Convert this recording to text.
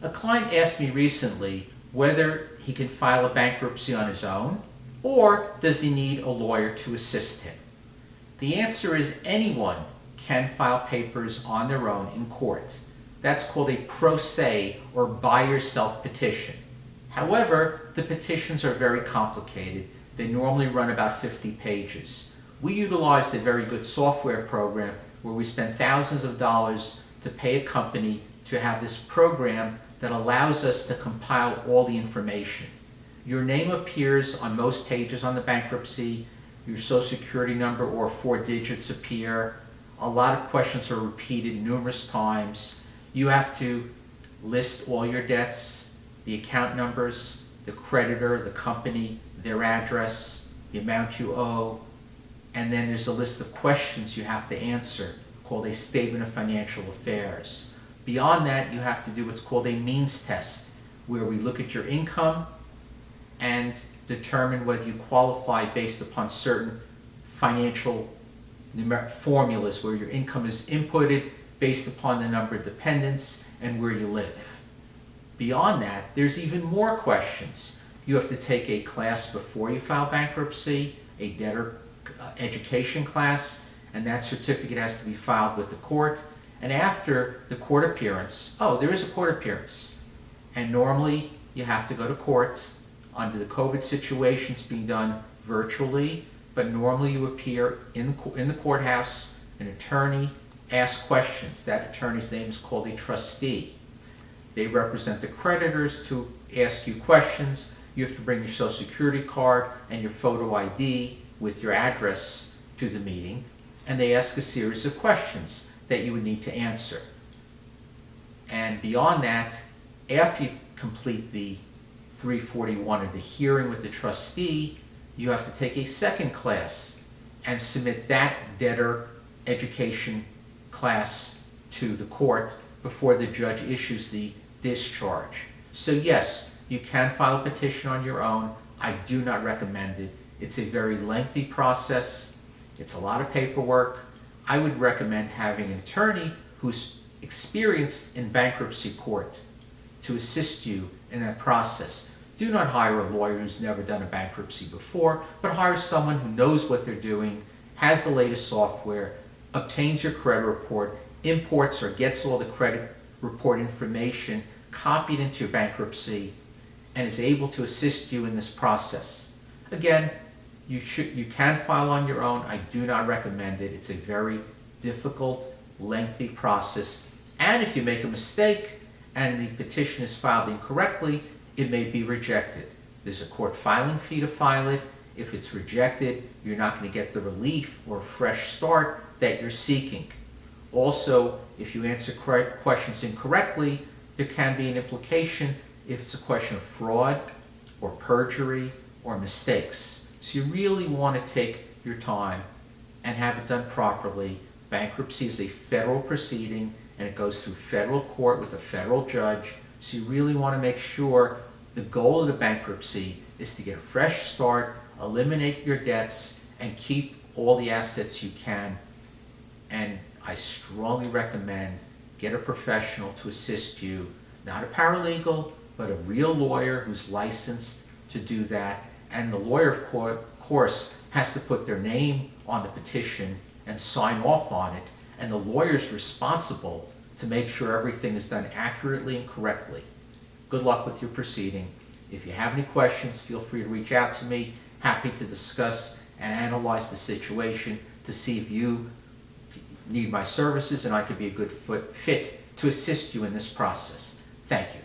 A client asked me recently whether he can file a bankruptcy on his own or does he need a lawyer to assist him. The answer is anyone can file papers on their own in court. That's called a pro se or by yourself petition. However, the petitions are very complicated. They normally run about 50 pages. We utilized a very good software program where we spent thousands of dollars to pay a company to have this program that allows us to compile all the information. Your name appears on most pages on the bankruptcy, your social security number or 4 digits appear. A lot of questions are repeated numerous times. You have to list all your debts, the account numbers, the creditor, the company, their address, the amount you owe, and then there's a list of questions you have to answer called a statement of financial affairs. Beyond that, you have to do what's called a means test, where we look at your income and determine whether you qualify based upon certain financial formulas where your income is inputted based upon the number of dependents and where you live. Beyond that, there's even more questions. You have to take a class before you file bankruptcy, a debtor education class, and that certificate has to be filed with the court. And after the court appearance, there is a court appearance. And normally you have to go to court. Under the COVID situation, it's being done virtually, but normally you appear in the courthouse, an attorney asks questions. That attorney's name is called a trustee. They represent the creditors to ask you questions. You have to bring your social security card and your photo ID with your address to the meeting, and they ask a series of questions that you would need to answer. And beyond that, after you complete the 341 or the hearing with the trustee, you have to take a second class and submit that debtor education class to the court before the judge issues the discharge. So yes, you can file a petition on your own. I do not recommend it. It's a very lengthy process. It's a lot of paperwork. I would recommend having an attorney who's experienced in bankruptcy court to assist you in that process. Do not hire a lawyer who's never done a bankruptcy before, but hire someone who knows what they're doing, has the latest software, obtains your credit report, imports or gets all the credit report information copied into your bankruptcy, and is able to assist you in this process. Again, you can file on your own. I do not recommend it. It's a very difficult, lengthy process. And if you make a mistake and the petition is filed incorrectly, it may be rejected. There's a court filing fee to file it. If it's rejected, you're not going to get the relief or fresh start that you're seeking. Also, if you answer questions incorrectly, there can be an implication if it's a question of fraud or perjury or mistakes. So you really want to take your time and have it done properly. Bankruptcy is a federal proceeding and it goes through federal court with a federal judge. So you really want to make sure the goal of the bankruptcy is to get a fresh start, eliminate your debts, and keep all the assets you can. And I strongly recommend get a professional to assist you, not a paralegal, but a real lawyer who's licensed to do that. And the lawyer, of course, has to put their name on the petition and sign off on it. And the lawyer's responsible to make sure everything is done accurately and correctly. Good luck with your proceeding. If you have any questions, feel free to reach out to me. Happy to discuss and analyze the situation to see if you need my services and I could be a good fit to assist you in this process. Thank you.